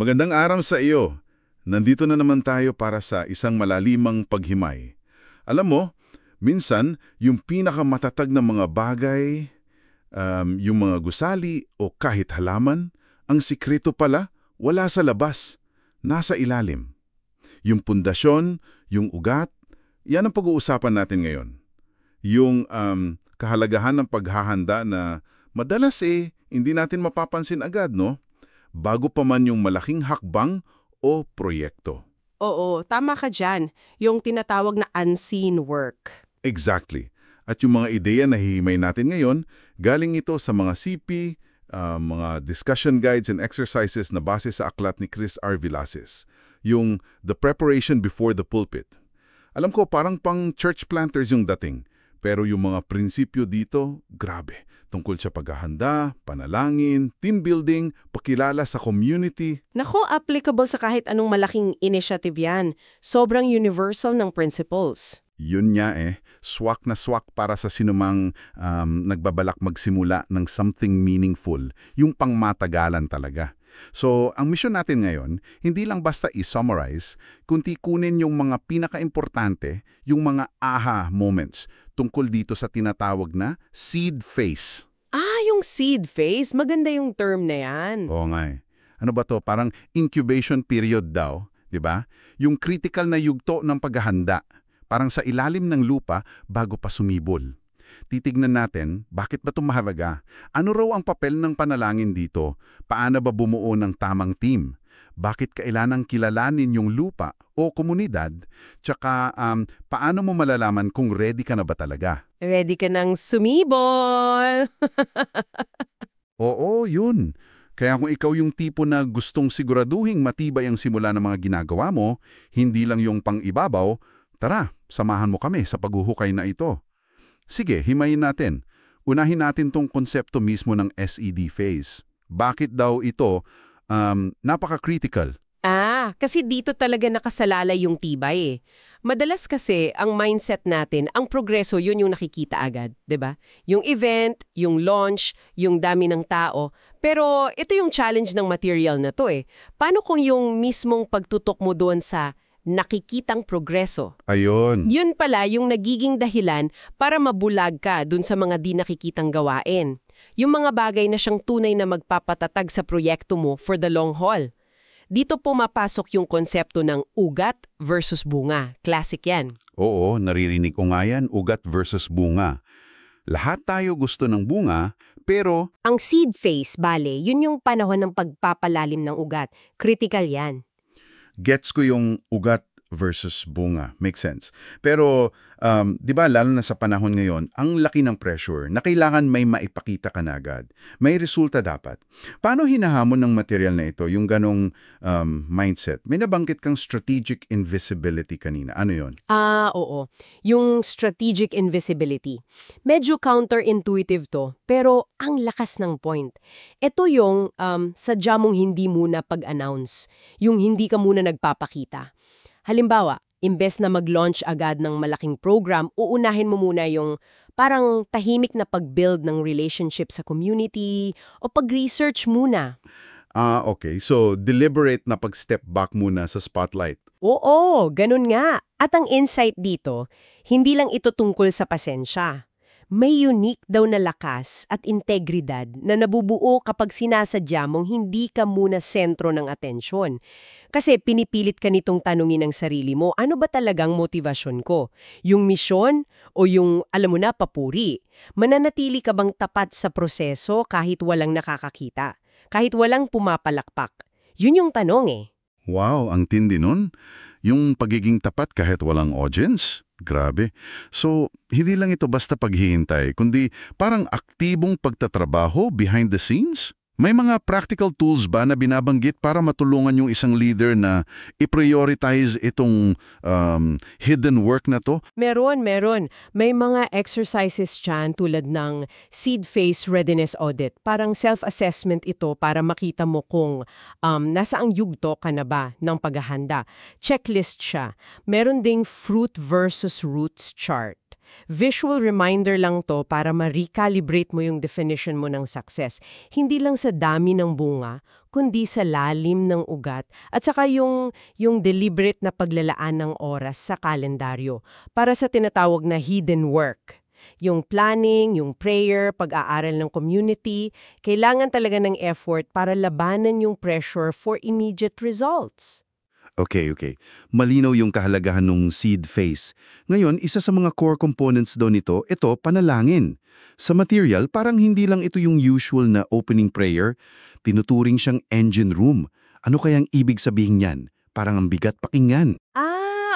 Magandang araw sa iyo. Nandito na naman tayo para sa isang malalimang paghimay. Alam mo, minsan, yung pinakamatatag na mga bagay, yung mga gusali o kahit halaman, ang sikreto pala, wala sa labas, nasa ilalim. Yung pundasyon, yung ugat, yan ang pag-uusapan natin ngayon. Yung kahalagahan ng paghahanda na madalas hindi natin mapapansin agad, no? Bago pa man yung malaking hakbang o proyekto. Oo, tama ka dyan. Yung tinatawag na unseen work. Exactly. At yung mga ideya na hihimay natin ngayon, galing ito sa mga CP, mga discussion guides and exercises na base sa aklat ni Chris R. Villasis, yung The Preparation Before the Pulpit. Alam ko parang pang church planters yung dating, pero yung mga prinsipyo dito, grabe. Tungkol sa paghahanda, panalangin, team building, pakilala sa community. Nako, applicable sa kahit anong malaking initiative yan. Sobrang universal ng principles. Yun niya swak na swak para sa sinumang nagbabalak magsimula ng something meaningful, yung pangmatagalan talaga. So, ang mission natin ngayon, hindi lang basta i-summarize, kundi kunin yung mga pinaka-importante, yung mga aha moments tungkol dito sa tinatawag na seed phase. Yung seed phase, maganda yung term na yan. Oo nga Ano ba to? Parang incubation period daw, di ba? Yung critical na yugto ng paghahanda, parang sa ilalim ng lupa bago pa sumibol. Titignan natin, bakit ba ito mahalaga? Ano raw ang papel ng panalangin dito? Paano ba bumuo ng tamang team? Bakit kailanang kilalanin yung lupa o komunidad? Tsaka, paano mo malalaman kung ready ka na ba talaga? Ready ka nang sumibol! Oo, yun. Kaya kung ikaw yung tipo na gustong siguraduhing matibay ang simula ng mga ginagawa mo, hindi lang yung pang-ibabaw, tara, samahan mo kami sa paghuhukay na ito. Sige, himayin natin. Unahin natin tong konsepto mismo ng SED phase. Bakit daw ito napaka-critical? Kasi dito talaga nakasalalay yung tibay. Madalas kasi, ang mindset natin, ang progreso, yun yung nakikita agad, 'di ba? Yung event, yung launch, yung dami ng tao. Pero ito yung challenge ng material na to Paano kung yung mismong pagtutok mo doon sa nakikitang progreso? Ayun. Yun pala yung nagiging dahilan para mabulag ka dun sa mga di nakikitang gawain. Yung mga bagay na siyang tunay na magpapatatag sa proyekto mo for the long haul. Dito pumapasok yung konsepto ng ugat versus bunga. Classic yan. Oo, naririnig ko nga yan, ugat versus bunga. Lahat tayo gusto ng bunga, pero Ang seed phase, bale, yun yung panahon ng pagpapalalim ng ugat. Critical yan. gets ko yung ugat versus bunga. Makes sense. Pero, di ba, lalo na sa panahon ngayon, ang laki ng pressure na kailangan may maipakita ka na agad. May resulta dapat. Paano hinahamon ng material na ito, yung ganong mindset? May nabanggit kang strategic invisibility kanina. Ano yon? Oo. Yung strategic invisibility. Medyo counterintuitive to, pero ang lakas ng point. Ito yung sadya mong hindi muna pag-announce. Yung hindi ka muna nagpapakita. Halimbawa, imbes na mag-launch agad ng malaking program, uunahin mo muna yung parang tahimik na pag-build ng relationship sa community o pag-research muna. Okay. So, deliberate na pag-step back muna sa spotlight. Oo, ganun nga. At ang insight dito, hindi lang ito tungkol sa pasensya. May unique daw na lakas at integridad na nabubuo kapag sinasadya mong hindi ka muna sentro ng atensyon. Kasi pinipilit ka nitong tanungin ang sarili mo, ano ba talagang motibasyon ko? Yung misyon o yung, alam mo na, papuri? Mananatili ka bang tapat sa proseso kahit walang nakakakita? Kahit walang pumapalakpak? Yun yung tanong Wow, ang tindi nun. Yung pagiging tapat kahit walang audience? Grabe. So, hindi lang ito basta paghihintay, kundi parang aktibong pagtatrabaho behind the scenes? May mga practical tools ba na binabanggit para matulungan yung isang leader na i-prioritize itong hidden work na to? Meron. May mga exercises dyan tulad ng seed phase readiness audit. Parang self-assessment ito para makita mo kung nasa ang yugto ka na ba ng paghahanda. Checklist siya. Meron ding fruit versus roots chart. Visual reminder lang to para ma-recalibrate mo yung definition mo ng success. Hindi lang sa dami ng bunga, kundi sa lalim ng ugat at saka yung deliberate na paglalaan ng oras sa kalendaryo para sa tinatawag na hidden work. Yung planning, yung prayer, pag-aaral ng community, kailangan talaga ng effort para labanan yung pressure for immediate results. Okay. Malinaw yung kahalagahan ng seed phase. Ngayon, isa sa mga core components daw nito, ito, panalangin. Sa material, parang hindi lang ito yung usual na opening prayer, tinuturing siyang engine room. Ano kayang ibig sabihin niyan? Parang ang bigat pakinggan.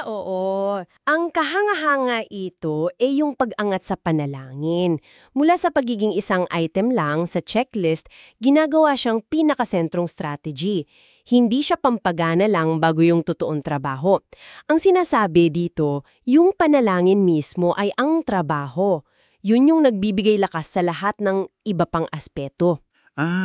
Oo. Ang kahanga-hanga ito ay yung pag-angat sa panalangin. Mula sa pagiging isang item lang sa checklist, ginagawa siyang pinakasentrong strategy. Hindi siya pampagana lang bago yung totoong trabaho. Ang sinasabi dito, yung panalangin mismo ay ang trabaho. Yun yung nagbibigay lakas sa lahat ng iba pang aspeto.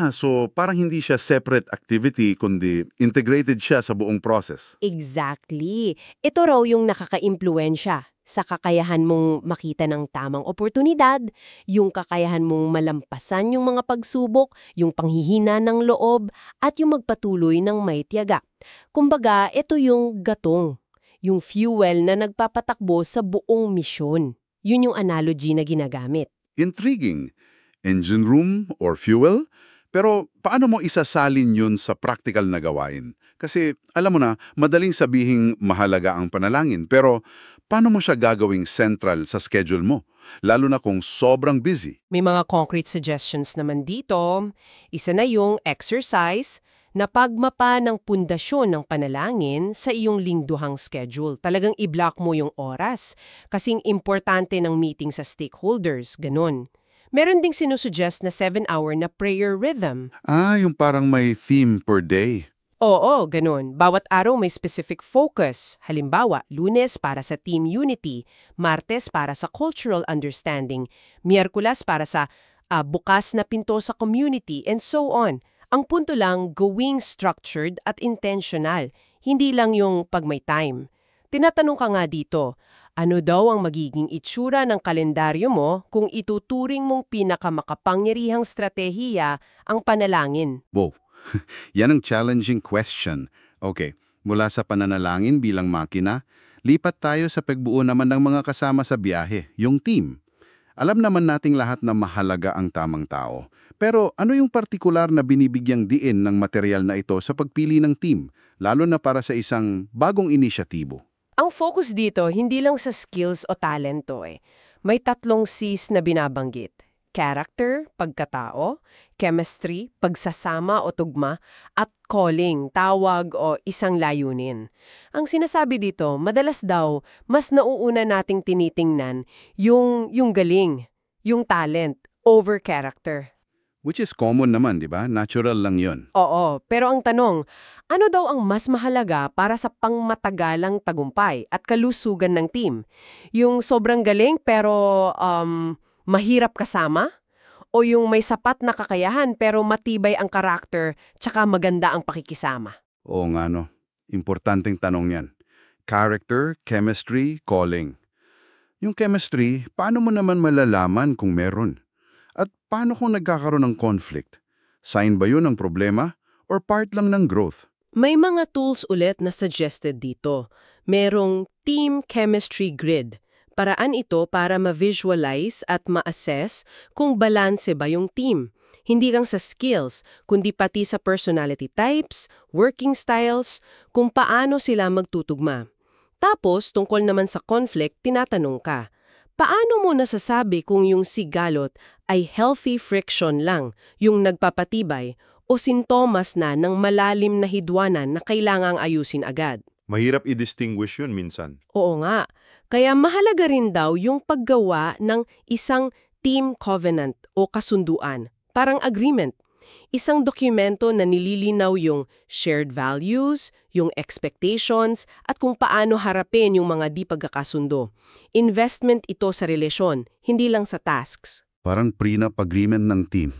So parang hindi siya separate activity kundi integrated siya sa buong process. Exactly. Ito raw yung nakaka-impluwensya sa kakayahan mong makita ng tamang oportunidad, yung kakayahan mong malampasan yung mga pagsubok, yung panghihina ng loob, at yung magpatuloy ng may tiyaga. Kumbaga, ito yung gatong, yung fuel na nagpapatakbo sa buong misyon. Yun yung analogy na ginagamit. Intriguing. Engine room or fuel? Pero paano mo isasalin yun sa practical na gawain? Kasi alam mo na, madaling sabihing mahalaga ang panalangin, pero paano mo siya gagawing central sa schedule mo? Lalo na kung sobrang busy. May mga concrete suggestions naman dito. Isa na yung exercise na pagmapa ng pundasyon ng panalangin sa iyong lingguhang schedule. Talagang i-block mo yung oras. Kasing importante ng meeting sa stakeholders, ganun. Meron ding sinusuggest na 7-hour na prayer rhythm. Yung parang may theme per day. Oo, ganun. Bawat araw may specific focus. Halimbawa, Lunes para sa team unity, Martes para sa cultural understanding, Miyerkules para sa bukas na pinto sa community, and so on. Ang punto lang, gawing structured at intentional, hindi lang yung pag may time. Tinatanong ka nga dito, ano daw ang magiging itsura ng kalendaryo mo kung ituturing mong pinakamakapangyarihang stratehiya ang panalangin? Wow, yan ang challenging question. Okay, mula sa pananalangin bilang makina, lipat tayo sa pagbuo naman ng mga kasama sa biyahe, yung team. Alam naman nating lahat na mahalaga ang tamang tao. Pero ano yung partikular na binibigyang diin ng material na ito sa pagpili ng team, lalo na para sa isang bagong inisyatibo? Ang focus dito, hindi lang sa skills o talento eh. May 3 C's na binabanggit. Character, pagkatao, chemistry, pagsasama o tugma, at calling, tawag o isang layunin. Ang sinasabi dito, madalas daw, mas nauuna nating tinitingnan yung galing, yung talent, over character. Which is common naman, di ba? Natural lang yon. Oo, pero ang tanong, ano daw ang mas mahalaga para sa pangmatagalang tagumpay at kalusugan ng team? Yung sobrang galing pero mahirap kasama? O yung may sapat na kakayahan pero matibay ang karakter tsaka maganda ang pakikisama? Oo nga no. Importanteng tanong yan. Character, chemistry, calling. Yung chemistry, paano mo naman malalaman kung meron? At paano kung nagkakaroon ng conflict? Sign ba yun ng problema or part lang ng growth? May mga tools ulit na suggested dito. Merong Team Chemistry Grid. Paraan ito para ma-visualize at ma-assess kung balanse ba yung team. Hindi lang sa skills, kundi pati sa personality types, working styles, kung paano sila magtutugma. Tapos, tungkol naman sa conflict, tinatanong ka, paano mo nasasabi kung yung sigalot ay healthy friction lang, yung nagpapatibay, o sintomas na ng malalim na hidwanan na kailangang ayusin agad? Mahirap i-distinguish yun minsan. Oo nga. Kaya mahalaga rin daw yung paggawa ng isang team covenant o kasunduan, parang agreement. Isang dokumento na nililinaw yung shared values, yung expectations, at kung paano harapin yung mga di pagkakasundo. Investment ito sa relasyon, hindi lang sa tasks. Parang prenup agreement ng team.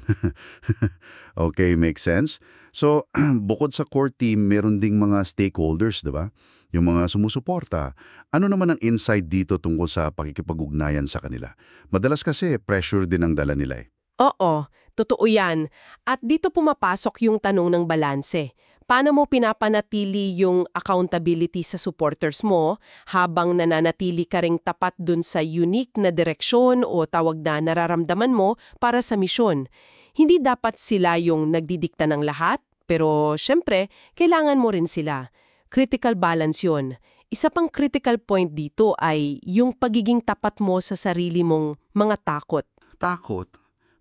Okay, makes sense. So, bukod sa core team, meron ding mga stakeholders, di ba? Yung mga sumusuporta. Ano naman ang insight dito tungkol sa pakikipag-ugnayan sa kanila? Madalas kasi pressure din ang dala nila eh. Oo, totoo yan. At dito pumapasok yung tanong ng balanse. Paano mo pinapanatili yung accountability sa supporters mo habang nananatili ka ring tapat dun sa unique na direksyon o tawag na nararamdaman mo para sa misyon? Hindi dapat sila yung nagdidikta ng lahat, pero syempre, kailangan mo rin sila. Critical balance yun. Isa pang critical point dito ay yung pagiging tapat mo sa sarili mong mga takot. Takot?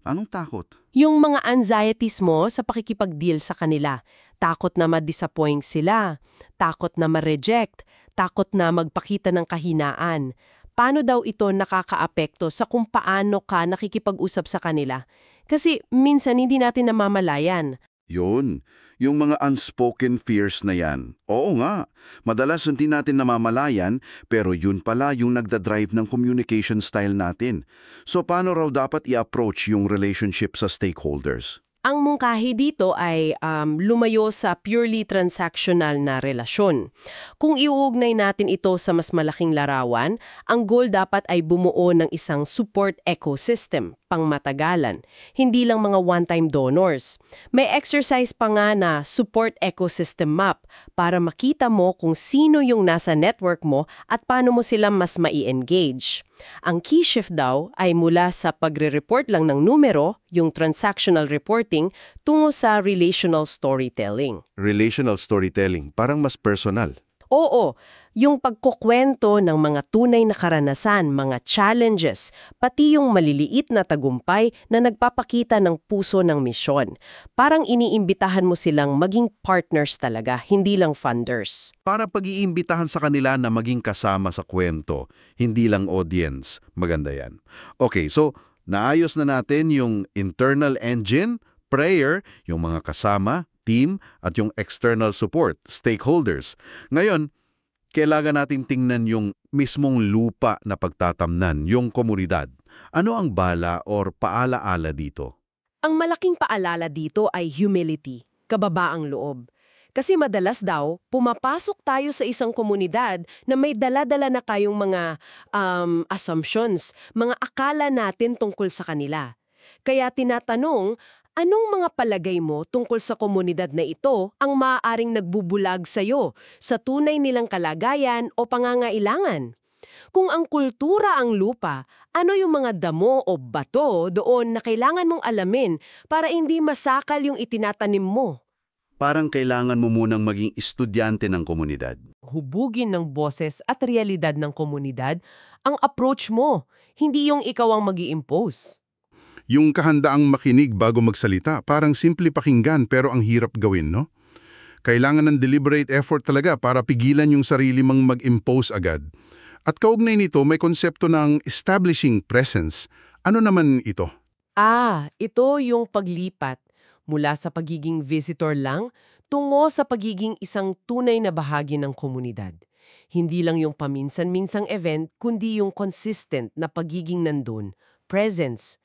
Anong takot? Yung mga anxieties mo sa pakikipag-deal sa kanila. Takot na ma-disappoint sila, takot na ma-reject, takot na magpakita ng kahinaan. Paano daw ito nakakaapekto sa kung paano ka nakikipag-usap sa kanila? Kasi minsan hindi natin namamalayan. Yun, yung mga unspoken fears na yan. Oo nga, madalas hindi natin namamalayan, pero yun pala yung nagdadrive ng communication style natin. So paano raw dapat i-approach yung relationship sa stakeholders? Ang mungkahi dito ay lumayo sa purely transactional na relasyon. Kung iuugnay natin ito sa mas malaking larawan, ang goal dapat ay bumuo ng isang support ecosystem, pangmatagalan, hindi lang mga one-time donors. May exercise pa nga na support ecosystem map para makita mo kung sino yung nasa network mo at paano mo sila mas mai-engage. Ang key shift daw ay mula sa pagre-report lang ng numero, yung transactional reporting, tungo sa relational storytelling. Relational storytelling, parang mas personal. Oo, yung pagkukwento ng mga tunay na karanasan, mga challenges, pati yung maliliit na tagumpay na nagpapakita ng puso ng misyon. Parang iniimbitahan mo silang maging partners talaga, hindi lang funders. Para pag-iimbitahan sa kanila na maging kasama sa kwento, hindi lang audience. Maganda yan. Okay, so naayos na natin yung internal engine, prayer, yung mga kasama, team, at yung external support, stakeholders. Ngayon, kailangan natin tingnan yung mismong lupa na pagtatamnan, yung komunidad. Ano ang bala or paalaala dito? Ang malaking paalala dito ay humility, kababaang loob. Kasi madalas daw, pumapasok tayo sa isang komunidad na may dala-dala na kayong mga assumptions, mga akala natin tungkol sa kanila. Kaya tinatanong, anong mga palagay mo tungkol sa komunidad na ito ang maaaring nagbubulag sa'yo sa tunay nilang kalagayan o pangangailangan? Kung ang kultura ang lupa, ano yung mga damo o bato doon na kailangan mong alamin para hindi masakal yung itinatanim mo? Parang kailangan mo munang maging estudyante ng komunidad. Hubugin ng boses at realidad ng komunidad ang approach mo, hindi yung ikaw ang mag-i-impose. Yung kahandaang makinig bago magsalita, parang simple pakinggan pero ang hirap gawin, no? Kailangan ng deliberate effort talaga para pigilan yung sarili mong mag-impose agad. At kaugnay nito, may konsepto ng establishing presence. Ano naman ito? Ito yung paglipat mula sa pagiging visitor lang tungo sa pagiging isang tunay na bahagi ng komunidad. Hindi lang yung paminsan-minsang event, kundi yung consistent na pagiging nandun, presence.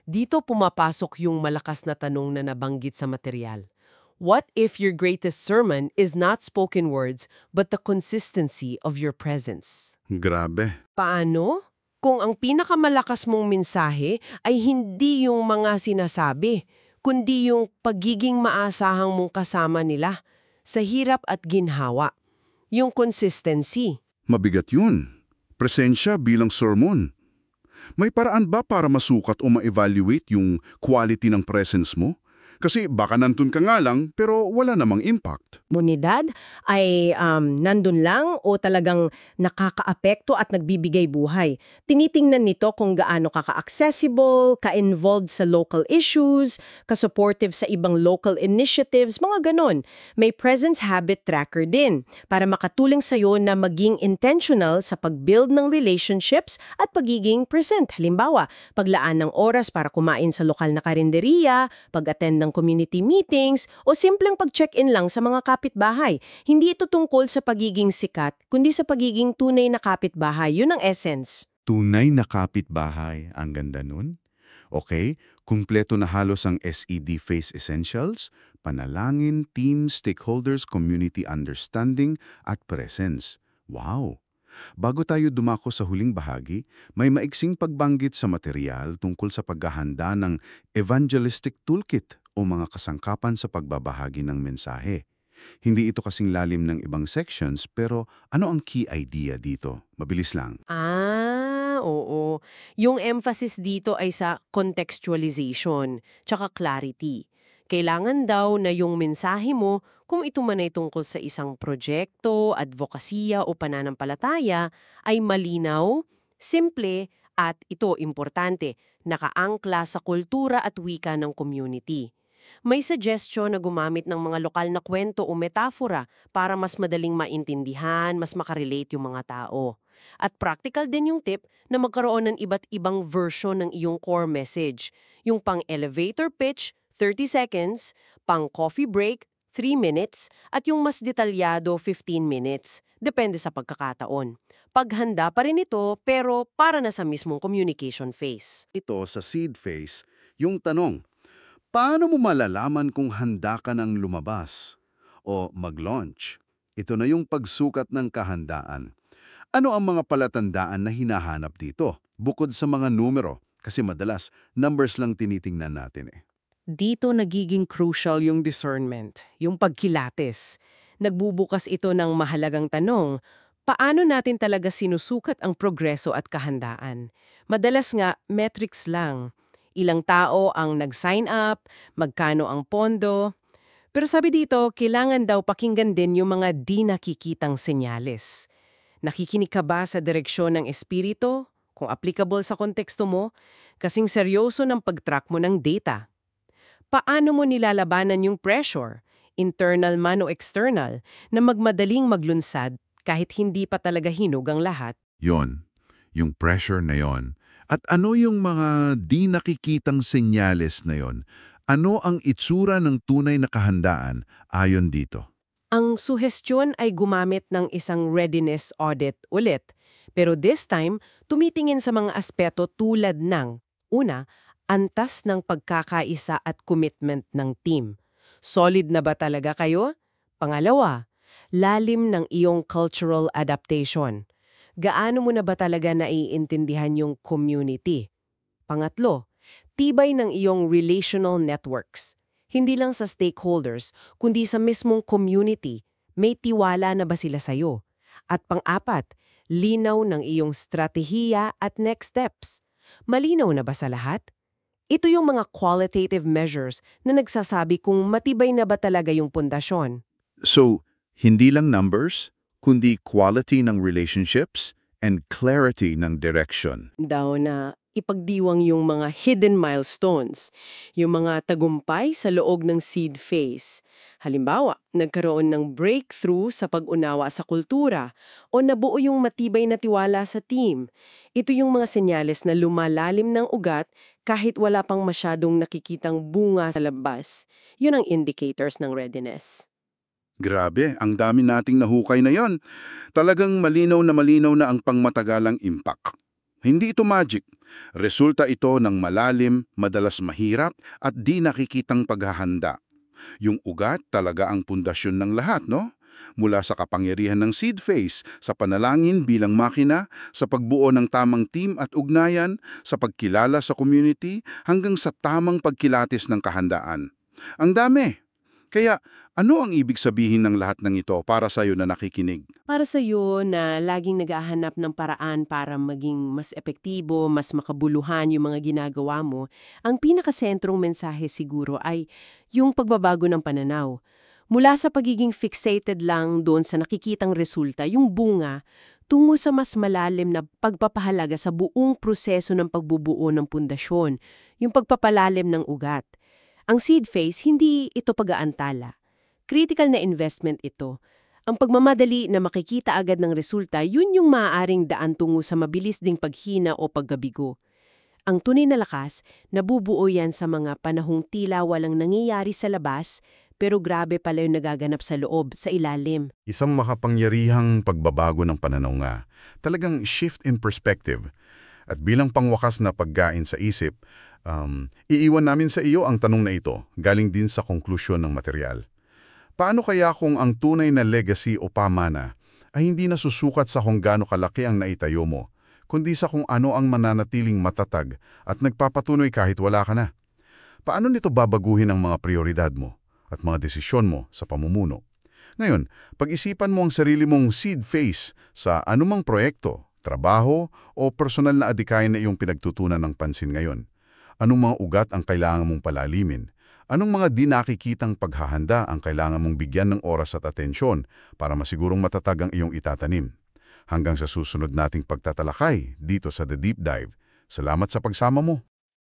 Dito pumapasok yung malakas na tanong na nabanggit sa material. What if your greatest sermon is not spoken words but the consistency of your presence? Grabe. Paano? Kung ang pinakamalakas mong mensahe ay hindi yung mga sinasabi, kundi yung pagiging maasahang mong kasama nila sa hirap at ginhawa. Yung consistency. Mabigat yun. Presensya bilang sermon. May paraan ba para masukat o ma-evaluate yung quality ng presence mo? Kasi baka nandun ka nga lang pero wala namang impact. Komunidad ay nandun lang o talagang nakakaapekto at nagbibigay buhay. Tinitingnan nito kung gaano ka-accessible, ka-involved sa local issues, ka-supportive sa ibang local initiatives, mga ganon. May presence habit tracker din para makatulong sa'yo na maging intentional sa pag-build ng relationships at pagiging present. Halimbawa, paglaan ng oras para kumain sa lokal na karinderiya, pag-attend ng community meetings, o simpleng pag-check-in lang sa mga kapitbahay. Hindi ito tungkol sa pagiging sikat, kundi sa pagiging tunay na kapitbahay. Yun ang essence. Tunay na kapitbahay, ang ganda nun. Okay, Kumpleto na halos ang SED Phase Essentials, panalangin, team, stakeholders, community understanding, at presence. Wow! Bago tayo dumako sa huling bahagi, may maiksing pagbanggit sa material tungkol sa paghahanda ng evangelistic toolkit o mga kasangkapan sa pagbabahagi ng mensahe. Hindi ito kasing lalim ng ibang sections, pero ano ang key idea dito? Mabilis lang. Oo. Yung emphasis dito ay sa contextualization, tsaka clarity. Kailangan daw na yung mensahe mo, kung ito man ay tungkol sa isang proyekto, advokasya o pananampalataya, ay malinaw, simple, at ito importante, nakaangkla sa kultura at wika ng community. May suggestion na gumamit ng mga lokal na kwento o metafora para mas madaling maintindihan, mas makarelate yung mga tao. At practical din yung tip na magkaroon ng iba't ibang version ng iyong core message. Yung pang elevator pitch, 30 seconds, pang coffee break, 3 minutes, at yung mas detalyado, 15 minutes. Depende sa pagkakataon. Paghanda pa rin ito, pero para na sa mismong communication phase. Ito sa seed phase, yung tanong, paano mo malalaman kung handa ka ng lumabas o mag-launch? Ito na yung pagsukat ng kahandaan. Ano ang mga palatandaan na hinahanap dito? Bukod sa mga numero, kasi madalas numbers lang tinitingnan natin eh. Dito nagiging crucial yung discernment, yung pagkilates. Nagbubukas ito ng mahalagang tanong, paano natin talaga sinusukat ang progreso at kahandaan? Madalas nga, metrics lang. Ilang tao ang nag-sign up, magkano ang pondo. Pero sabi dito, kailangan daw pakinggan din yung mga di nakikitang senyales. Nakikinig ka ba sa direksyon ng espiritu? Kung applicable sa konteksto mo, kasing seryoso ng pag-track mo ng data. Paano mo nilalabanan yung pressure, internal man o external, na magmadaling maglunsad kahit hindi pa talaga hinog ang lahat? Yon, yung pressure na yon. At ano yung mga di nakikitang senyales na yon? Ano ang itsura ng tunay na kahandaan ayon dito? Ang suhestyon ay gumamit ng isang readiness audit ulit. Pero this time, tumitingin sa mga aspeto tulad ng, una, antas ng pagkakaisa at commitment ng team. Solid na ba talaga kayo? Pangalawa, lalim ng iyong cultural adaptation. Gaano mo na ba talaga naiintindihan yung community? Pangatlo, tibay ng iyong relational networks. Hindi lang sa stakeholders, kundi sa mismong community. May tiwala na ba sila sa'yo? At pang-apat, linaw ng iyong stratehiya at next steps. Malinaw na ba sa lahat? Ito yung mga qualitative measures na nagsasabi kung matibay na ba talaga yung pundasyon. So, hindi lang numbers, kundi quality ng relationships and clarity ng direction. Daw na ipagdiwang yung mga hidden milestones, yung mga tagumpay sa loob ng seed phase. Halimbawa, nagkaroon ng breakthrough sa pag-unawa sa kultura o nabuo yung matibay na tiwala sa team. Ito yung mga senyales na lumalalim ng ugat kahit wala pang masyadong nakikitang bunga sa labas. Yun ang indicators ng readiness. Grabe, ang dami nating nahukay na yon. Talagang malinaw na ang pangmatagalang impact. Hindi ito magic. Resulta ito ng malalim, madalas mahirap at di nakikitang paghahanda. Yung ugat talaga ang pundasyon ng lahat, no? Mula sa kapangyarihan ng seed phase, sa panalangin bilang makina, sa pagbuo ng tamang team at ugnayan, sa pagkilala sa community, hanggang sa tamang pagkilatis ng kahandaan. Ang dami! Kaya, ano ang ibig sabihin ng lahat ng ito para sa'yo na nakikinig? Para sa iyo na laging naghahanap ng paraan para maging mas epektibo, mas makabuluhan yung mga ginagawa mo, ang pinakasentrong mensahe siguro ay yung pagbabago ng pananaw. Mula sa pagiging fixated lang doon sa nakikitang resulta, yung bunga, tungo sa mas malalim na pagpapahalaga sa buong proseso ng pagbubuo ng pundasyon, yung pagpapalalim ng ugat. Ang seed phase, hindi ito pag-aantala. Critical na investment ito. Ang pagmamadali na makikita agad ng resulta, yun yung maaaring daan tungo sa mabilis ding paghina o paggabigo. Ang tunay na lakas, nabubuo yan sa mga panahong tila walang nangyayari sa labas, pero grabe pala yung nagaganap sa loob, sa ilalim. Isang makapangyarihang pagbabago ng pananaw nga. Talagang shift in perspective. At bilang pangwakas na paggain sa isip, iiwan namin sa iyo ang tanong na ito, galing din sa konklusyon ng material. Paano kaya kung ang tunay na legacy o pamana ay hindi nasusukat sa kung gaano kalaki ang naitayo mo, kundi sa kung ano ang mananatiling matatag at nagpapatuloy kahit wala ka na? Paano nito babaguhin ang mga prioridad mo at mga desisyon mo sa pamumuno? Ngayon, pag-isipan mo ang sarili mong seed phase sa anumang proyekto, trabaho o personal na adikain na iyong pinagtutunan ng pansin ngayon. Anong mga ugat ang kailangan mong palalimin? Anong mga di nakikitang paghahanda ang kailangan mong bigyan ng oras at atensyon para masigurong matatag ang iyong itatanim? Hanggang sa susunod nating pagtatalakay dito sa The Deep Dive. Salamat sa pagsama mo.